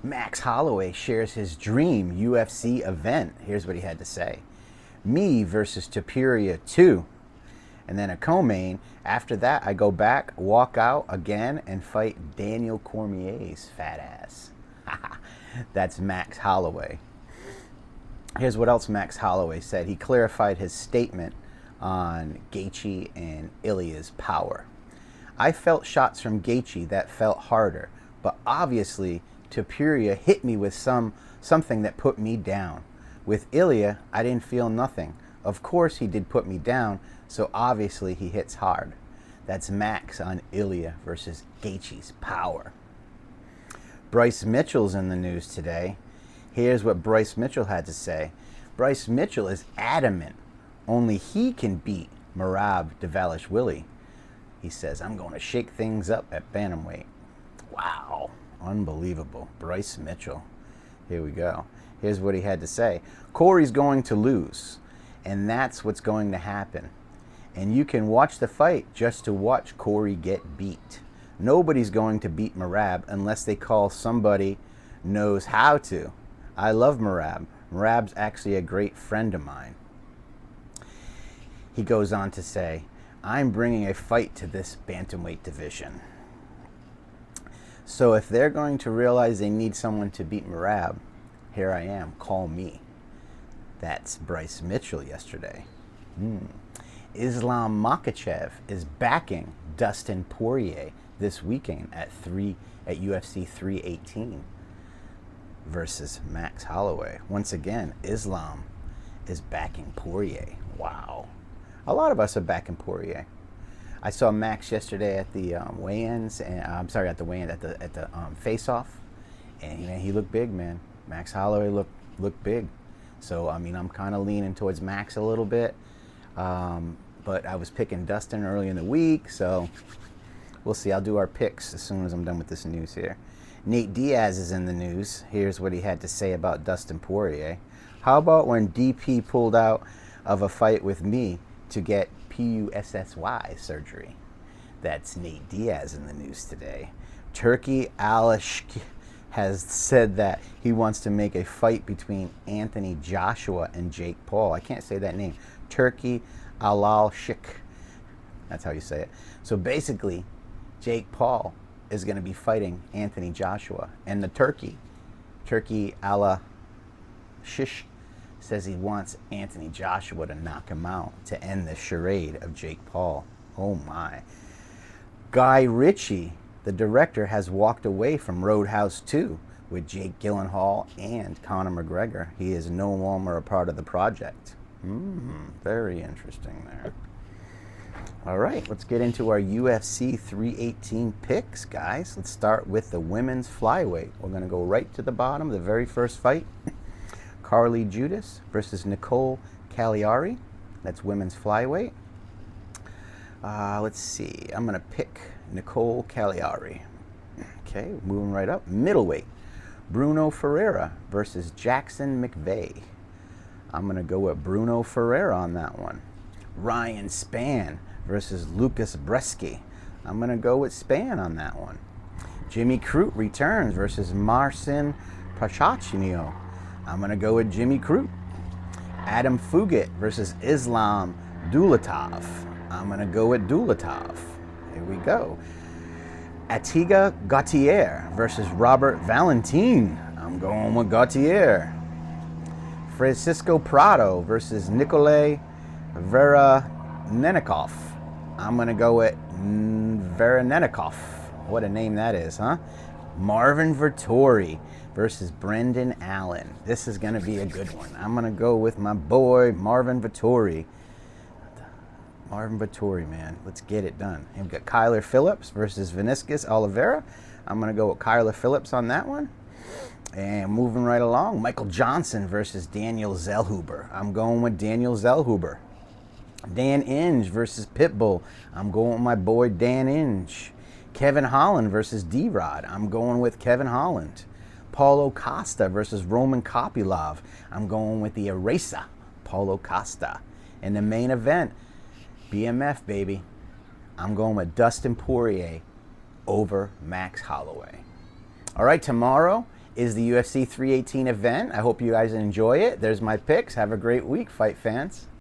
Max Holloway shares his dream UFC event. Here's what he had to say. Me versus Topuria 2. And then a co-main. After that, I go back, walk out again, and fight Daniel Cormier's fat ass. That's Max Holloway. Here's what else Max Holloway said. He clarified his statement on Gaethje and Ilia's power. I felt shots from Gaethje that felt harder, but obviously Topuria hit me with something that put me down. With Ilia, I didn't feel nothing. Of course he did put me down, so obviously he hits hard. That's Max on Ilia versus Gaethje's power. Bryce Mitchell's in the news today. Here's what Bryce Mitchell had to say. Bryce Mitchell is adamant only he can beat Merab Dvalishvili. He says, I'm going to shake things up at bantamweight. Wow, unbelievable. Bryce Mitchell. Here we go. Here's what he had to say. Corey's going to lose, and that's what's going to happen. And you can watch the fight just to watch Corey get beat. Nobody's going to beat Merab unless they call somebody knows how to. I love Merab. Merab's actually a great friend of mine. He goes on to say, I'm bringing a fight to this bantamweight division. So if they're going to realize they need someone to beat Merab, here I am, call me. That's Bryce Mitchell yesterday. Islam Makhachev is backing Dustin Poirier this weekend at UFC 318 versus Max Holloway. Once again, Islam is backing Poirier. Wow. A lot of us are backing Poirier. I saw Max yesterday at the weigh-ins, and at the face-off, and he looked big, man. Max Holloway looked big. So I mean, I'm kind of leaning towards Max a little bit, but I was picking Dustin early in the week, so we'll see. I'll do our picks as soon as I'm done with this news here. Nate Diaz is in the news. Here's what he had to say about Dustin Poirier. How about when DP pulled out of a fight with me to get PUSSY surgery? That's Nate Diaz in the news today. Turkey Alish has said that he wants to make a fight between Anthony Joshua and Jake Paul. I can't say that name. Turkey Alalshik. That's how you say it. So basically, Jake Paul is going to be fighting Anthony Joshua. And the Turkey Alashish, says he wants Anthony Joshua to knock him out to end the charade of Jake Paul. Oh my. Guy Ritchie, the director, has walked away from Roadhouse 2 with Jake Gyllenhaal and Conor McGregor. He is no longer a part of the project. Very interesting there. All right, let's get into our UFC 318 picks, guys. Let's start with the women's flyweight. We're going to go right to the bottom, the very first fight. Carly Judas versus Nicole Cagliari. That's women's flyweight. Let's see. I'm going to pick Nicole Cagliari. Okay, moving right up. Middleweight. Bruno Ferreira versus Jackson McVeigh. I'm going to go with Bruno Ferreira on that one. Ryan Spann versus Lucas Bresky. I'm going to go with Spann on that one. Jimmy Crute returns versus Marcin Prachnio. I'm going to go with Jimmy Crute. Adam Fugit versus Islam Dulatov. I'm going to go with Dulatov. Here we go. Atiga Gautier versus Robert Valentin. I'm going with Gautier. Francisco Prado versus Nikolay Verenenikov. I'm going to go with Verenenikov. What a name that is, huh? Marvin Vettori versus Brendan Allen. This is going to be a good one. I'm going to go with my boy, Marvin Vettori. Marvin Vettori, man. Let's get it done. And we've got Kyler Phillips versus Vinicius Oliveira. I'm going to go with Kyler Phillips on that one. And moving right along, Michael Johnson versus Daniel Zellhuber. I'm going with Daniel Zellhuber. Dan Inge versus Pitbull. I'm going with my boy Dan Inge. Kevin Holland versus D-Rod. I'm going with Kevin Holland. Paulo Costa versus Roman Kopylov. I'm going with the Eraser, Paulo Costa. In the main event, BMF, baby. I'm going with Dustin Poirier over Max Holloway. All right, tomorrow, is the UFC 318 event. I hope you guys enjoy it. There's my picks. Have a great week, fight fans.